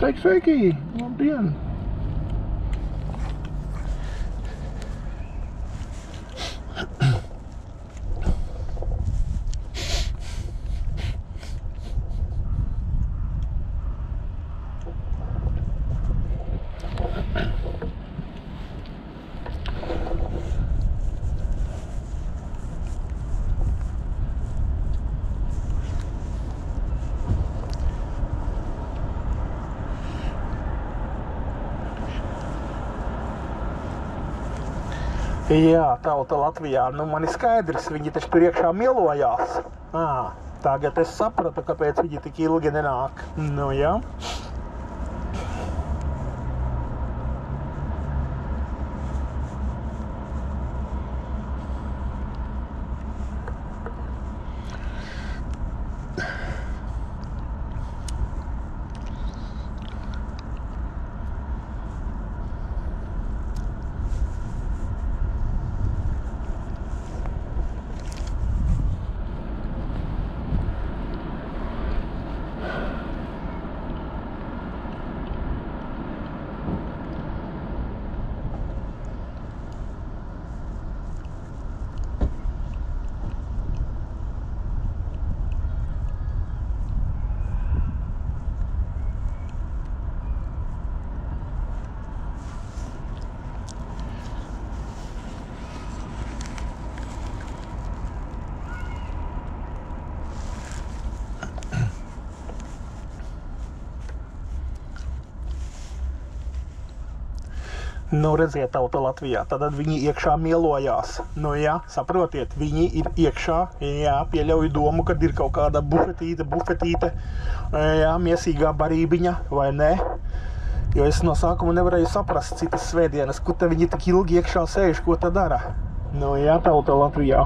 Sveiki, sveiki! Labdien! Jā, tauta Latvijā, man ir skaidrs, viņi taču tur iekšā mielojās. Tagad es sapratu, kāpēc viņi tik ilgi nenāk. Jā. Redziet, tauta Latvijā, tad viņi iekšā mielojās. Jā, saprotiet, viņi ir iekšā, jā, pieļauju domu, kad ir kaut kāda bufetīte, jā, miesīgā barībiņa, vai ne? Jo es no sākuma nevarēju saprast citas svētdienas, kur te viņi tik ilgi iekšā sēž, ko te dara. Jā, tauta Latvijā.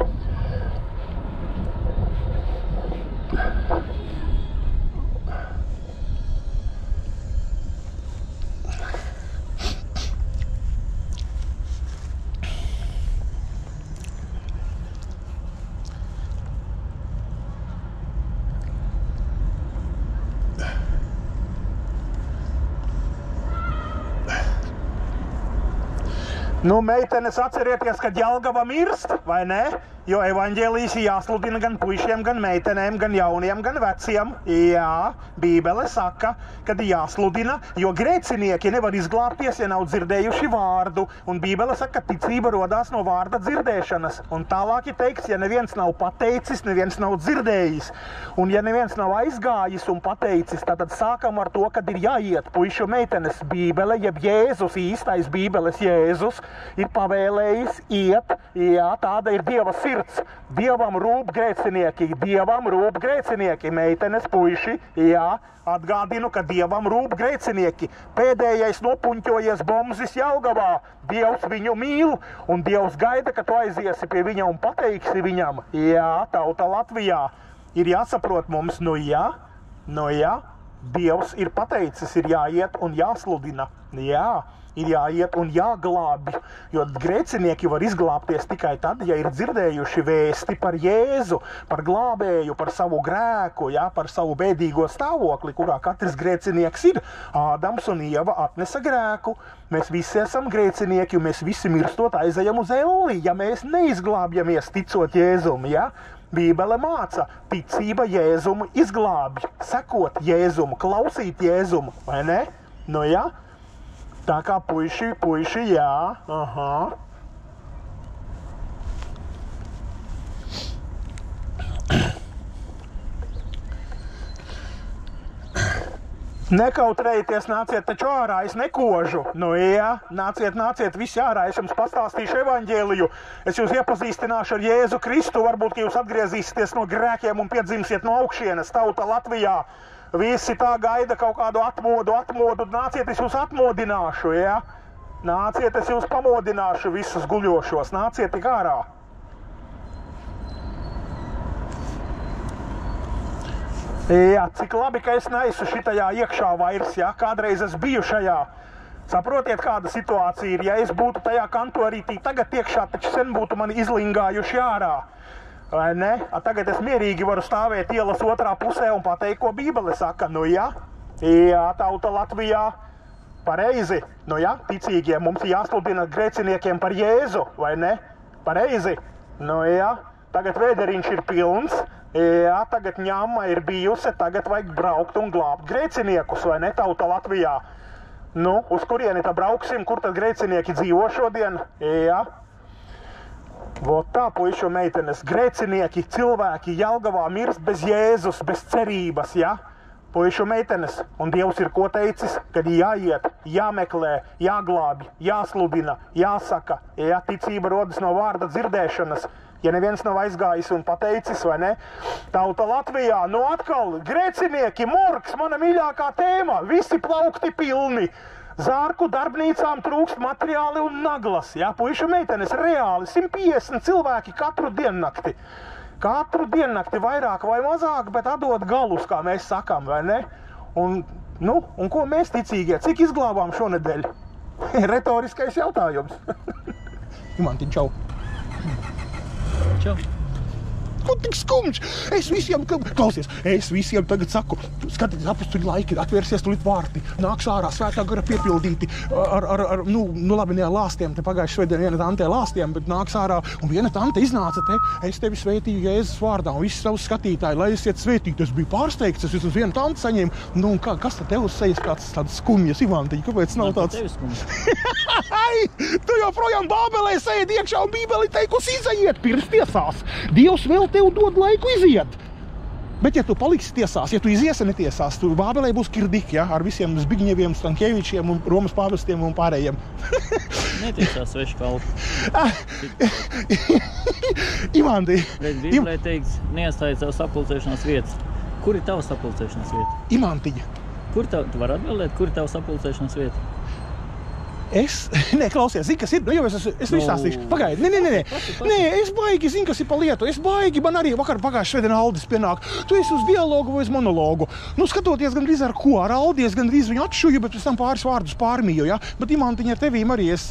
Meitenes, atcerieties, ka Jelgava mirst, vai ne? Jo evaņģēlijs jāsludina gan puišiem, gan meitenēm, gan jauniem, gan veciem. Jā, Bībele saka, kad jāsludina, jo grēcinieki nevar izglābties, ja nav dzirdējuši vārdu. Un Bībele saka, ka ticība rodās no vārda dzirdēšanas. Un tālāk ir teikts, ja neviens nav pateicis, neviens nav dzirdējis. Un ja neviens nav aizgājis un pateicis, tad sākam ar to, kad ir jāiet puišu meitenes. Bībele, jeb Jēzus, īstais Bībeles Jēzus, ir pavēlējis iet, jā, tāda ir Dieva sirds. Dievam rūp grēcinieki, meitenes, puiši, jā, atgādinu, ka Dievam rūp grēcinieki. Pēdējais nopuņķojies Bomzis Jelgavā, Dievs viņu mīl, un Dievs gaida, ka tu aiziesi pie viņa un pateiksi viņam. Jā, tauta Latvijā, ir jāsaprot mums, jā, Dievs ir pateicis, ir jāiet un jāsludina, jā. Ir jāiet un jāglābj, jo grēcinieki var izglābties tikai tad, ja ir dzirdējuši vēsti par Jēzu, par glābēju, par savu grēku, jā, par savu bēdīgo stāvokli, kurā katrs grēcinieks ir. Ādams un Ieva atnesa grēku, mēs visi esam grēcinieki, un mēs visi mirstot aizejam uz elli, ja mēs neizglābjamies ticot Jēzum, jā. Bībele māca, ticība Jēzumu izglābj, sekot Jēzumu, klausīt Jēzumu, vai ne? Jā. Tā kā puiši, jā, Nekautrējieties, nāciet taču ārā, es nekožu. Jā, nāciet visi ārā, es jums pastāstīšu evaņģēliju. Es jūs iepazīstināšu ar Jēzu Kristu, varbūt, ka jūs atgriezīsieties no grēkiem un piedzimsiet no augšienes, tauta Latvijā. Visi tā gaida kaut kādu atmodu, nāciet, es jūs atmodināšu, jā? Nāciet, es jūs pamodināšu visus guļošos, nāciet tik ārā. Jā, cik labi, ka es neesmu šitajā iekšā vairs, jā? Kādreiz es biju šajā. Saprotiet, kāda situācija ir, ja es būtu tajā kantorītī tagad iekšā, taču sen būtu mani izlingājuši ārā. Vai ne? Tagad es mierīgi varu stāvēt ielas otrā pusē un pateikt, ko Bībele saka. Jā, Jā, tauta Latvijā. Pareizi. Nu jā, ticīgie, mums jāsludina grēciniekiem par Jēzu, vai ne? Pareizi. Nu jā, tagad vēderiņš ir pilns. Jā, tagad ņama ir bijusi, tagad vajag braukt un glābt grēciniekus, vai ne, tauta Latvijā? Nu, uz kurieni tā brauksim, kur tad grēcinieki dzīvo šodien? Jā. Vot tā, puišu meitenes, grēcinieki, cilvēki Jelgavā mirst bez Jēzus, bez cerības, ja? Puišu meitenes, un Dievs ir ko teicis, kad jāiet, jāmeklē, jāglābj, jāsludina, jāsaka, ja ticība rodas no vārda dzirdēšanas, ja neviens nav aizgājis un pateicis, vai ne? Tauta Latvijā, nu atkal, grēcinieki, morgs, mana mīļākā tēma, visi plaukti pilni. Zārku darbnīcām trūkst materiāli un naglas, ja, puišu meitenes, reāli 150 cilvēki katru diennakti. Katru diennakti vairāk vai mazāk, bet atdod galus, kā mēs sakām, vai ne? Un ko mēs ticīgie, cik izglābām šonedēļ? Retoriskais jautājums. Imantiņ, čau. Čau. Ko tik skumjš? Es visiem, klausies, es visiem tagad saku, skatieties, apustuļu laiki, atvērsies tulīt vārti, nāks ārā svētā gara piepildīti ar labi, ne ar lāstiem, te pagājuši svētdien viena tante lāstiem, bet nāks ārā, un viena tante iznāca te, es tevi svētīju Jēzus vārdā, un visi savus skatītāji, lai esiet svētīti, es biju pārsteigts, es uz vienu tante saņēmu, nu, un kas tad tev uz sejas kāds tāds skumjas, Ivantiņ, kāpēc nav tāds? Ai, tu joprojām bābelē sēd iekšā un bībeli teikusi izajiet, pirms tiesās. Dievs vēl tev dod laiku iziet. Bet, ja tu paliksi tiesās, ja tu iziesi netiesās, tu bābelē būs kirdiki, ja, ar visiem Zbigņeviem, Stankievičiem un Romas pāvestiem un pārējiem. Netiesās svešu kalpu. Imanti. Bet Bībelē teikts, neiestājiet savu sapulcēšanās vietas. Kur ir tava sapulcēšanās vieta? Imantiņa. Tu vari atbildēt, kur ir tava sapulcēšanas vieta? Klausies, zini, kas ir? Nu, jau es izstāstīšu. Pagaidi, nē, es baigi zinu, kas ir pa lietu. Es baigi, man arī vakar pagājuši svētdien Aldis pienāk. Tu esi uz dialogu vai uz monologu. Nu, skatoties gandrīz ar ko, ar Aldies gandrīz viņu atšuju, bet pēc tam pāris vārdus pārmīju, ja? Bet Imantiņa ar tevīm arī es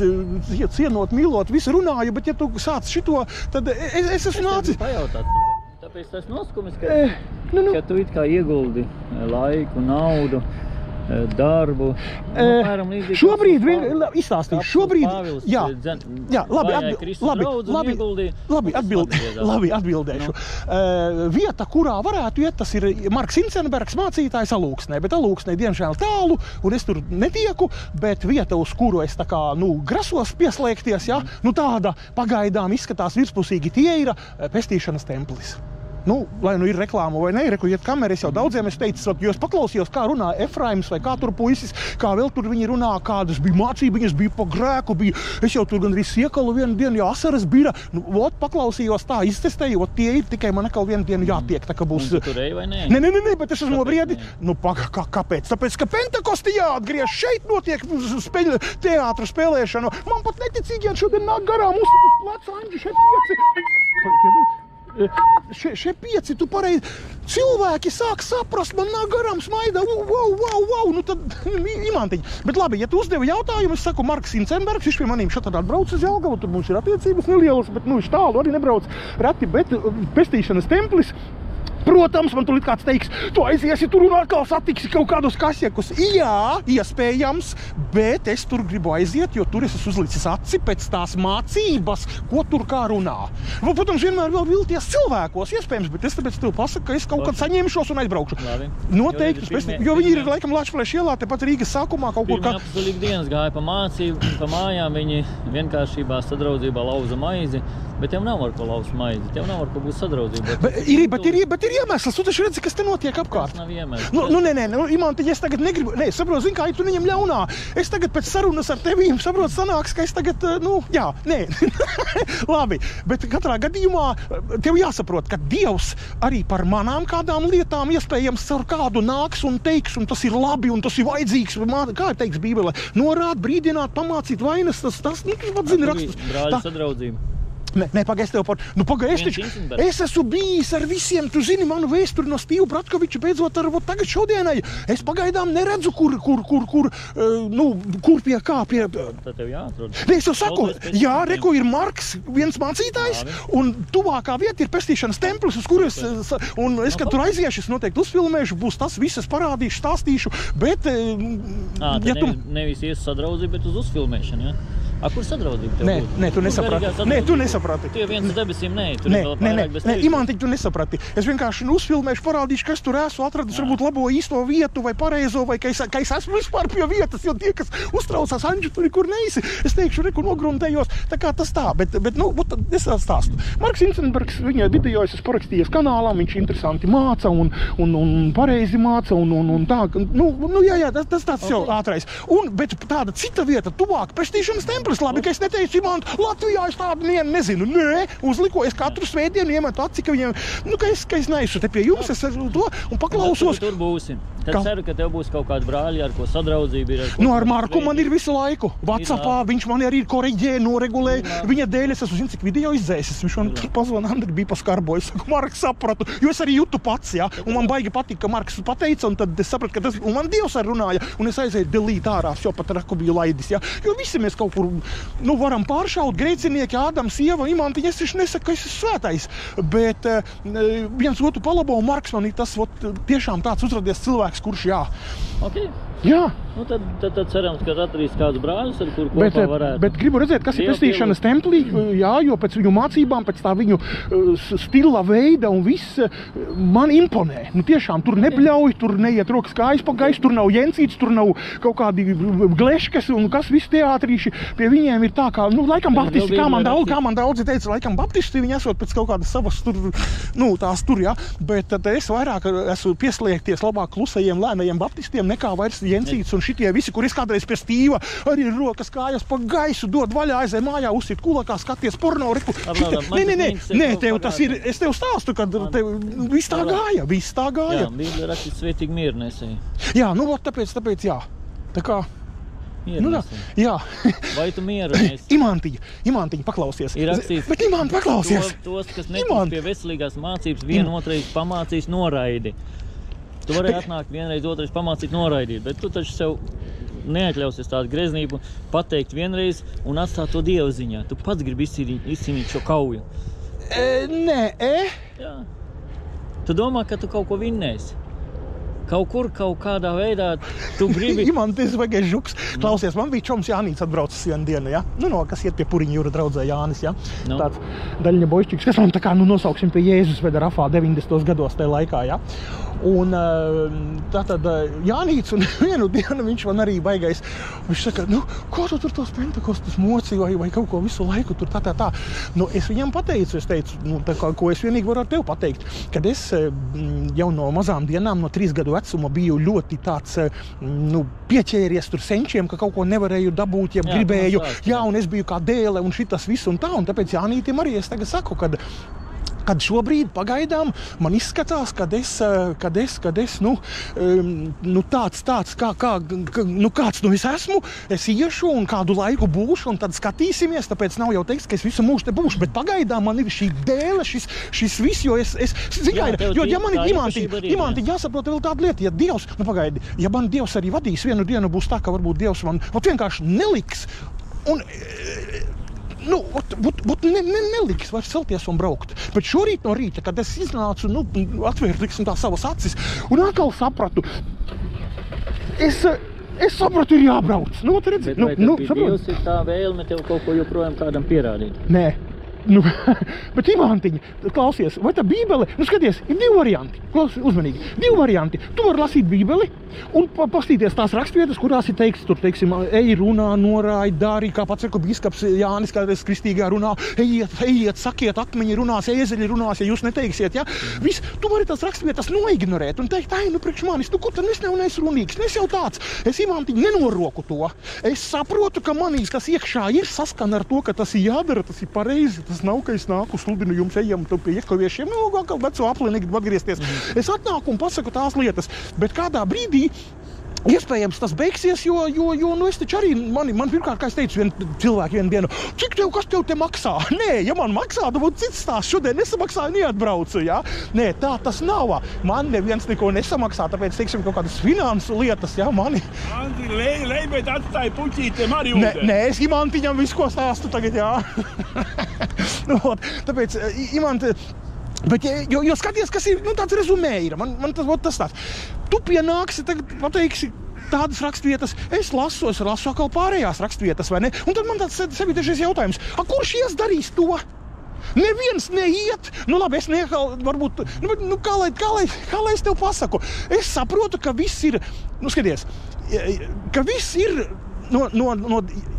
cienot, mīlot, visu runāju, bet ja tu sāc šito, tad es esmu nācis. Tāpēc tas noskumis, ka tu it kā ieguldi laiku, naudu, darbu. Šobrīd izstāstīšu. Šobrīd, labi, atbildēšu. Vieta, kurā varētu iet, tas ir Marks Incenbergs mācītājs Alūksnē, bet Alūksnē diemžēl tālu, un es tur netieku, bet vieta, uz kuru es tā kā, grasos pieslēgties, ja, tāda pagaidām izskatās virspusīgi, tie ir pestīšanas templis. Lai ir reklāma vai ne, iet kamera, es jau daudziem es teicu, jo es paklausījos, kā runā Efraims vai kā tur puisis, kā vēl tur viņi runā, kādas bija mācībiņas, bija pa grēku, es jau tur gandrīz iekalu vienu dienu, jo asaras bija, paklausījos tā, iztestēju, tie ir tikai man atkal vienu dienu jātiek, tā kā būs... Un tu tur eji vai nē? Nē, bet es esmu nobriedi. Kāpēc? Tāpēc, ka Pentakosti jāatgriež, šeit notiek teātra spēlēšana. Man pat neticīgien šodien nāk garām uzskat uz pleca, Aņģi, šeit pieci, tu pareizi, cilvēki sāk saprast, man nāk garām smaida, wow, tad Imantiņa. Bet labi, ja tu uzdevi jautājumu, es saku Marks Incenbergs, viņš pie manīm šatad atbrauc uz Jelgavu, tur mums ir attiecības nelielas, bet viņš tālu arī nebrauc reti, bet pestīšanas templis. Protams, man tulīt kāds teiks, tu aiziesi tur un atkal satiksi kaut kādus kasiekus. Jā, iespējams, bet es tur gribu aiziet, jo tur es esmu uzlicis aci pēc tās mācības, ko tur kā runā. Protams, vienmēr vēl vilties cilvēkos, iespējams, bet es tāpēc tev pasaku, ka es kaut kad saņemšos un aizbraukšu. Noteikti, jo viņi ir laikam Lačplēša ielā, tepat Rīgas sākumā kaut kur kā... Pirmie apstulīgi dienas gāja pa mācību, pa mājām, viņi vienkāršībā sadraudzībā lauza maizi, bet tev nav ar ko lauzt maizi, tev nav ar ko būt sadraudzība. Bet ir iemesls, tu taču redzi, kas te notiek apkārt. Tas nav iemesls. Nē, Imantiņ, es tagad negribu, saprotu, zini, kā, ja tu neņem ļaunā. Es tagad pēc sarunas ar tevīm saprotu, sanāks, ka es tagad, Labi, bet katrā gadījumā tev jāsaprot, ka Dievs arī par manām kādām lietām iespējams ar kādu nāks un teiks, un tas ir labi, un tas ir vajadzīgs. Kā ir teiks Bībelē? Norād, brīdināt, pamācīt vainas, tas pat zina rakstus. Brāļu sadraudzība. Nē, pagaidi, tev par... Nu, pagaidi, es esmu bijis ar visiem, tu zini, manu vēsturi no Stīvu Bratkoviča beidzot ar tagad šodienai. Es pagaidām neredzu, kur pie kā, pie... Tad tev jāatrod. Nē, es jau saku, jā, reku ir Marks, viens mācītājs, un tuvākā vieta ir pestīšanas templis, uz kuras, un es, kad tur aiziešu, es noteikti uzfilmēšu, būs tas visas parādīšu, stāstīšu, bet... Ja nevis ies sadraudzību, bet uz uzfilmēšanu, ja? Kur sadraudzība tev būtu? Nē, tu nesaprati. Nē, tu nesaprati. Tu jau viens debesīm Nē, Imantiņ, tu nesaprati. Es vienkārši uzfilmēšu, parādīšu, kas tur esmu atradis, varbūt labo īsto vietu vai pareizo, vai ka es esmu vispār pie vietas, jo tie, kas uztraucās, Anģi, tur nekur neisi. Es teikšu, reku nogruntējos, tā kā tas tā, bet es stāstu. Marks Incenbergs, viņa video es parakstījies kanālā, viņš interesanti māca un pareizi māca un tā. Jā, tas tāds jau ātrais. Bet tāda cita vieta, tuvāk pestīšanas templis. Labi, ka es neteicu, Imant, Latvijā es tādu nezinu. Nē, uzliko, es katru svētdienu iemetu aci, ka viņiem, ka es neesmu te pie jums, es to un paklausos. Tur būsi. Tad ceru, ka tev būs kaut kādi brāļi, ar ko sadraudzība ir. Ar Marku man ir visu laiku. WhatsAppā viņš man arī koreģē, noregulē. Viņa dēļ es esmu, zinu, cik video izdzēsis. Viņš man pazvana, Andri bija paskarbo. Es saku, Marks, sapratu, jo es arī jūtu pats, jā. Un man baigi patīk, ka Marks pateica, un tad es sapratu, ka tas, un man Dievs arī runāja, un es aizēju delīt ārā, jo pat raku biju laidis, jā. Jo visi mēs kaut kur, varam pāršaut, grēcinieki, Ādams, Sieva, Imantiņa, es nesaku, ka es esmu svētais, bet viens otru palabo, un Marks man ir tas, tiešām tāds uzradies cilvēks, kurš jā. Okay. Jā. Tad cerams, ka atradīs kāds brāļus, ar kuru kopā varētu. Bet gribu redzēt, kas ir pestīšanas templī, jā, jo pēc viņu mācībām, pēc tā viņu stila veida un viss man imponē. Tiešām, tur nebļauj, tur neiet rokas kājas pa gaisu, tur nav Jensīts, tur nav kaut kādi gleškas un kas visi teātrīši. Pie viņiem ir tā kā, laikam baptisti, kā man daudzi teica, laikam baptisti, viņi esot pēc kaut kādas savas tur, tās tur, jā. Bet tad es vairāk esmu pieslēgties labāk klusajiem, lēnajiem baptistiem, nekā vairs Jensīts un šitie visi, kur es kādreiz pie Stīva arī rokas kājas pa gaisu dod vaļā, aizēj mājā, uzsit kulakā, skaties porno, reku. Nē, tev tas ir, es tev stāstu, kad tev viss tā gāja. Jā, Bībelē rakstīts svētīgi mieru nesēji. Jā, tāpēc jā. Tā kā... Jā. Vai tu mieru nesi? Imantiņa, paklausies. Ir rakstīts, bet Imanta, paklausies. Tos, kas netic pie veselīgās mācības, vienotreiz pamācīs noraidi. Tu varēji atnākt vienreiz, otrais pamācīt noraidīt, bet tu taču sev neatļausies tādu greznību pateikt vienreiz un atstāt to Dieva ziņā. Tu pats gribi izcīnīt šo kauju. Jā. Tu domā, ka tu kaut ko vinnēsi. Kaut kur, kaut kādā veidā tu gribi... Imants, es vajag žuks. Klausies, man bija čoms Jānīts atbraucis vienu dienu, ja? Kas iet pie Puriņa jūra draudzē Jānis, ja? Tāds daļņa boišķiks, kas man tā kā, nosauksim pie Jēzus veda Rafā 90. gados tajā laikā, ja? Un tātad Jānīts un vienu dienu viņš man arī baigais, viņš saka, ko tu tur tos pentekostus moci vai kaut ko visu laiku tur tā. Es viņam pateicu, es teicu, ko es vienīgi varu ar tevi pateikt, kad es jau no mazām dienām, no 3 gadu vecuma biju ļoti tāds, pieķēries tur senčiem, ka kaut ko nevarēju dabūt, ja gribēju, un es biju kā dēle un šitas viss un tā, un tāpēc Jānītim arī es tagad saku, kad šobrīd pagaidām man izskatās, kad es kāds es esmu, es iešu un kādu laiku būšu un tad skatīsimies, tāpēc nav jau teiks, ka es visu mūžu te būšu, bet pagaidām man ir šī dēle, šis viss, jo ja man Imantiņ jāsaprot vēl tāda lieta, ja Dievs, pagaidi, ja man Dievs arī vadīs, vienu dienu būs tā, ka varbūt Dievs man vienkārši neliks un... neliks vairs celties un braukt. Bet šorīt no rīta, kad es iznācu, atvēru, tā savas acis, un atkal sapratu, es sapratu, ir jābrauc. Bet vai Dievs ir tā vēlme tev kaut ko joprojām kādam pierādīt? Nē. Bet Imantiņa, klausies, vai tā Bībele, skaties, ir 2 varianti, klausies uzmanīgi, 2 varianti. Tu vari lasīt Bībeli un pastīties tās rakstvietas, kurās ir teikts, tur, teiksim, ej, runā, norāj, dari, kā pats saku bīskaps Jānis, kādreiz kristīgā runā, ejiet, sakiet, akmeņi runās, ēzeļi runās, ja jūs neteiksiet, ja? Viss, tu vari tās rakstvietas noignorēt un teikt, priekš manis, ko tad es neesmu runīgs, es jau tāds, es Imantiņa nenoroku to. Es saprotu, ka manī tas iekšā ir saskana ar to, ka tas ir jādara, tas ir pareizi. Tas nav, ka es nāku sludinu jums, ejam pie iekoviešiem, atkal veco apli negribu atgriezties. Es atnāku un pasaku tās lietas, bet kādā brīdī Iespējams, tas beigsies, jo nu es taču arī, man pirmkārt, kā es teicu, cilvēki vienu dienu, kas tev te maksā? Nē, ja man maksā, tad būtu cits stāsts, šodien nesamaksāju, neatbraucu, jā? Nē, tā tas nav. Man neviens neko nesamaksā, tāpēc, teiksim, kaut kādas finansu lietas, jā, mani. Andri, lejbēt atstāja puķītiem arī ūdeni. Nē, es Imantiņam visu, ko stāstu tagad, jā. Nu, tāpēc, Imant, bet, jo skaties, kas ir, tāds rezumē ir, man tas tāds. Tu pienāksi, tagad pateiksi tādas rakstvietas, es lasu atkal pārējās rakstvietas, vai ne? Un tad man tāds sevi dažreiz jautājums, kurš ies darīs to? Neviens neiet, labi, es varbūt, kā lai es tev pasaku? Es saprotu, ka viss ir, skaties, ka viss ir,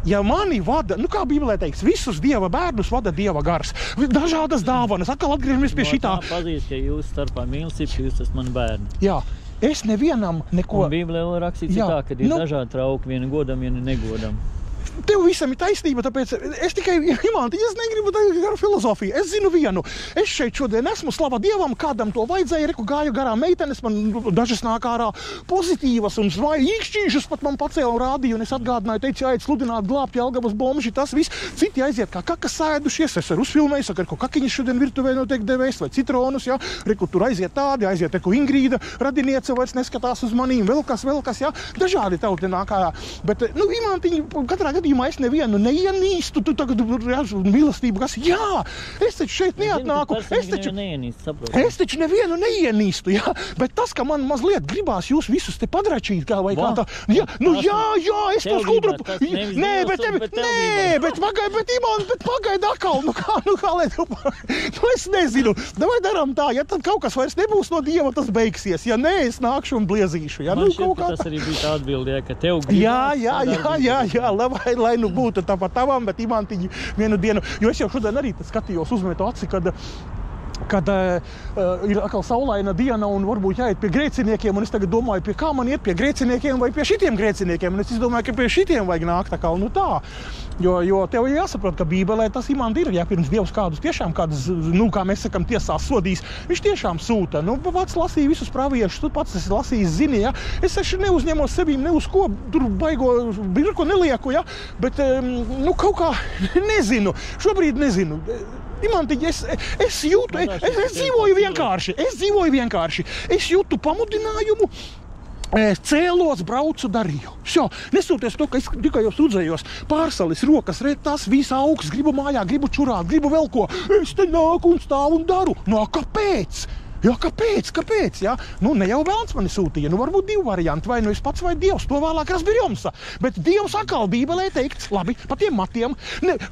ja mani vada, kā Bībelē teiks, visus Dieva bērnus vada Dieva gars. Dažādas dāvanas, atkal atgriežamies pie šitā. Tā pazīst, ka jūs starpā mīlestība, ka jūs esat mani bērni. Jā, es nevienam neko... Un Bībelē vēl rakstīts tā, ka ir dažādi trauki, vieni godam, vieni negodam. Tev visam ir taisnība, tāpēc es tikai, Imanti, es negribu tagad ar filozofiju. Es zinu vienu, es šeit šodien esmu, slava Dievam, kādam to vajadzēja, gāju garām meitenes, man dažas nāk ārā pozitīvas un īkšķīšas pat man pacēla un rādīja, un es atgādināju, teicu, jāiet sludināt, glābt Jelgavas bomži, tas viss. Citi aiziet kā kakas sēdušies, es ar uzfilmēju, saka, ko kakiņas šodien virtuvē noteikti devēs, vai citronus, jā, reku tur aiziet tādi, aiziet, reku Ingrīda, radiniece vairs neskatās uz manīm, vēl kas, jā, dažādi tauti nāk ārā. Bet, Imantiņi, katrā gadījumā es nevienu neienīstu, tu tagad mīlestību, kas, jā, es taču šeit neatnāku, es taču nevienu neienīstu, jā, bet tas, ka man mazliet gribās jūs visus te padračīt, kā vai kā tā, jā, es to skudru, bet pagaid atkal, kā lai tev, es nezinu, davai daram tā, ja tad kaut kas vairs nebūs no Dieva, tas beigsies, ja nē, es nākšu un bliezīšu, jā, man šķiet, ka tas arī bija tā atbildē, ka tev gribās. Jā, lai nu būtu tāpat tavam, bet Imantiņi vienu dienu, jo es jau šodien arī skatījos, uzmetu aci, kad ir atkal saulaina diena un varbūt jāiet pie grēciniekiem, un es tagad domāju, pie kā man iet, pie grēciniekiem vai pie šitiem grēciniekiem, un es domāju, ka pie šitiem vajag nākt atkal, tā. Jo tev jāsaprot, ka Bībelē tas Imanti ir, ja pirms Dievs kādus tiešām kādas, kā mēs sakam, tiesās sodīs, viņš tiešām sūta. Pats lasīja visus praviešus, tu pats esi lasījis, zini, ja? Es neuzņemos sevīm ne uz ko, tur baigo, birko nelieku, ja? Bet, kaut kā, nezinu, šobrīd nezinu. Imantiņi, es jūtu, es dzīvoju vienkārši. Es jūtu pamudinājumu, cēlos, braucu, darīju. Nesūties to, ka es tikai jau sūdzējos, pārsalis, rokas, tas viss augsts, gribu mājā, gribu čurāt, gribu vēl ko. Es te nāku un stāvu un daru. Kāpēc? Jā, kāpēc, jā? Ne jau vēlns mani sūtīja, varbūt divi varianti, vai es pats vai Dievs, to vēlāk разберемся. Bet Dievs atkal Bībelē teikts, labi, pa tiem matiem,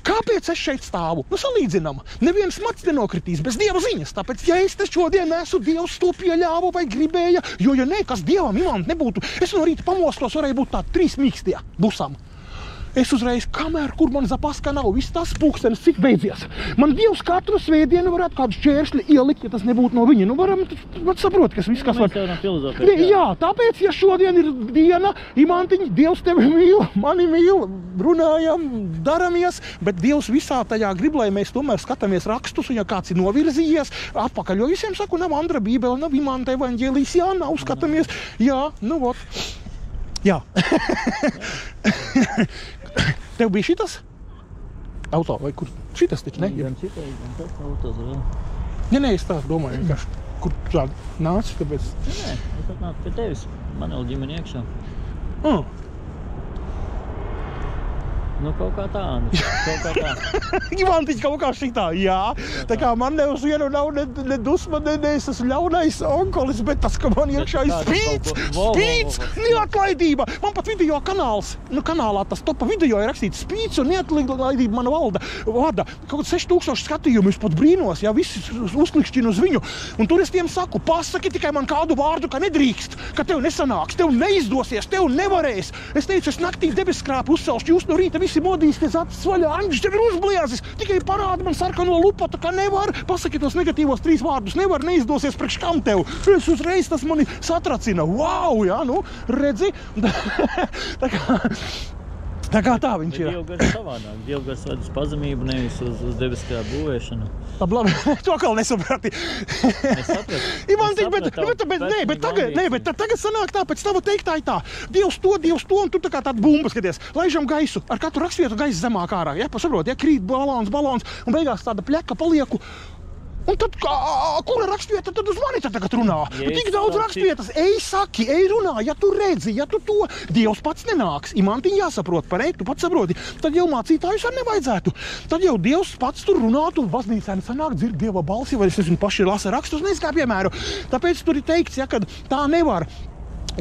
kāpēc es šeit stāvu? Salīdzinām, neviens mats nenokritīs bez Dieva ziņas, tāpēc, ja es te šodien esmu, Dievs to pieļāva vai gribēja, jo, ja ne, kas Dievam Imanti nebūtu, es no rīta pamostos, varēja būt tā 3 mīkstie busam. Es uzreiz, kur man zapaska nav, viss tas pūkstenis, cik beidzies. Man Dievs katru svētdienu varētu kādu šķēršļi ielikt, ja tas nebūtu no viņa. Varam saprot, kas viss, kas var. Jā, tāpēc, ja šodien ir diena, Imantiņi, Dievs tevi mīl, mani mīl, runājam, daramies, bet Dievs visā tajā grib, lai mēs tomēr skatāmies rakstus, un ja kāds ir novirzījies, atpakaļ, jo visiem saku, nav Andra Bībele, nav Imanta evaņģēlijs, jā, nav, skatāmies, jā, Jā. Tev bija šitas? Auto vai kur? Šitas taču, ne? Gan šitais, gan tas autos vēl. Nē, es tā domāju, vienkārši, kur šādi nāci, kāpēc? Nē, es atnācu pie tevis, man vēl ģimeni iekšā. Kaut kā tā, Imantiņ, kaut kā šitā, jā. Tā kā man ne uz vienu nav ne dusma, ne es esmu ļaunais onkolis, bet tas, ka man iekšā ir spīts, neatlaidība. Man pat video kanāls, kanālā tas topa video ir rakstīts spīts un neatlaidība mana vada. Kaut 6000 skatījumu, es pat brīnos, jā, visi uzklikšķina uz viņu. Un tur es tiem saku, pasaki tikai man kādu vārdu, ka nedrīkst, ka tev nesanāks, tev neizdosies, tev nevarēs. Es teicu, es naktī debeskrāpu uzcelšu, jūs no rīta visi modīsties acis vaļā, Aņģis tev ir uzbliezis, tikai parādi man sarkano lupatu, ka nevar, pasaki tos negatīvos 3 vārdus, nevar, neizdosies priekš kam tev. Es uzreiz tas mani satracina, wow, jā, redzi. Tā kā, Tā kā tā viņš ir. Dievgars savādāk. Dievgars ved uz pazemību, nevis uz debeskajā būvēšanu. Labi, to atkal nesaprati. Es sapratu. Bet tagad sanāk tā, pēc tava teiktā ir tā. Dievs to, un tu tā kā tāda bumba skaties. Laižam gaisu, ar katru rakstvietu gaisu zemāk ārā. Ja, saprot, ja krīt balons, un beigās tāda pļaka palieku. Un tad, kura rakstvieta tad uz mani tagad runā? Tik daudz rakstvietas, ej saki, ej runā, ja tu redzi, ja tu to. Dievs pats nenāks, Imantiņ jāsaprot, pareizi, tu pats saproti. Tad jau mācītājus ar nevajadzētu. Tad jau Dievs pats tur runātu, baznīcā sanāk dzird Dieva balsi, vai es nezinu, paši lasa rakstus, nezinu kā piemēru. Tāpēc tur ir teikts, ja, kad tā nevar.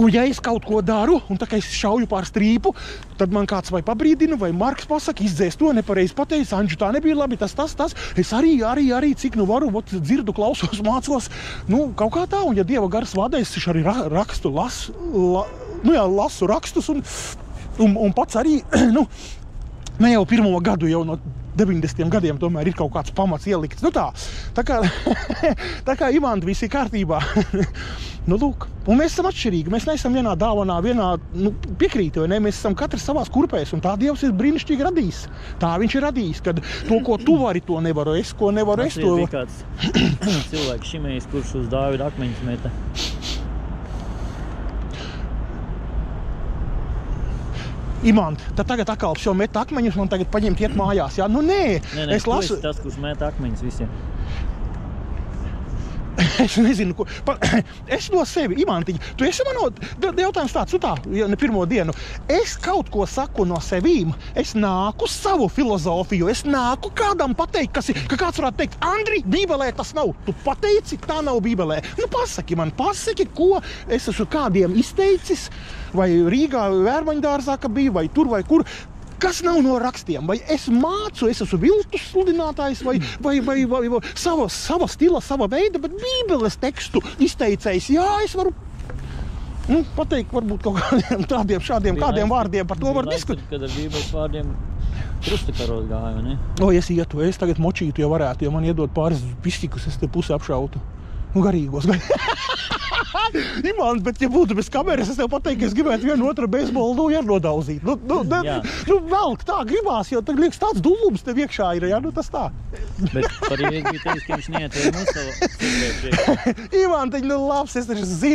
Un ja es kaut ko daru, un tā kā es šauju pār strīpu, tad man kāds vai pabrīdina, vai Marks pasaka, izdzēs to, nepareizi pateicis, Anģu, tā nebija labi, tas. Es arī, cik nu varu, dzirdu, klausos, mācos, kaut kā tā, un ja Dieva gars vada, es arī rakstu, lasu rakstus, un pats arī, ne jau pirmo gadu, jau no 90. gadiem tomēr ir kaut kāds pamats ielikts. Tā kā Imanti, viss ir kārtībā. Lūk. Un mēs esam atšķirīgi. Mēs neesam vienā dāvanā, piekrīti, vai ne? Mēs esam katrs savās kurpēs, un tā Dievs ir brīnišķīgi radījis. Tā viņš ir radījis, kad to, ko tu vari, to nevaru es, ko nevaru es, to... Bija kāds cilvēks Šimejs, kurš uz Dāvida akmeņus meta. Imanti, tad tagad atkal jau met akmeņus, man tagad paņemt iet mājās, jā? Nē, es lasu... Tu esi tas, kurš met akmeņus visiem. Es nezinu, ko... Es no sevi, Imantiņa, tu esi mano... Jautājums tāds, ne pirmo dienu. Es kaut ko saku no sevīm, es nāku savu filozofiju, es nāku kādam pateikt, ka kāds varētu teikt, Andri, Bībelē tas nav. Tu pateici, tā nav Bībelē. Pasaki, ko es esmu kādiem izteicis, vai Rīgā, Vērmaņdārzā, ka bija, vai tur, vai kur. Kas nav no rakstiem? Vai es mācu, es esmu viltus sludinātājs, vai sava stila, sava veida, bet Bībeles tekstu izteicējs, jā, es varu pateikt varbūt kaut kādiem kādiem vārdiem, par to var diskutēt. Kad ar Bībeles vārdiem krustakaros gāja, ne? Es tagad močītu, ja varētu, ja man iedod pāris pistikus, es te pusi apšautu. Garīgos. Imants, bet ja būtu bez kameras, es tev pateiktu, ka es gribētu vienu otru beisbolu nodauzīt. Velk tā gribās, jo tad liekas tāds dulums tev iekšā ir, jā, tas tā. Bet par Jēzu bija teicis, ka viņš neiet mūsu savu. Imantiņ, labs, es taču zinu.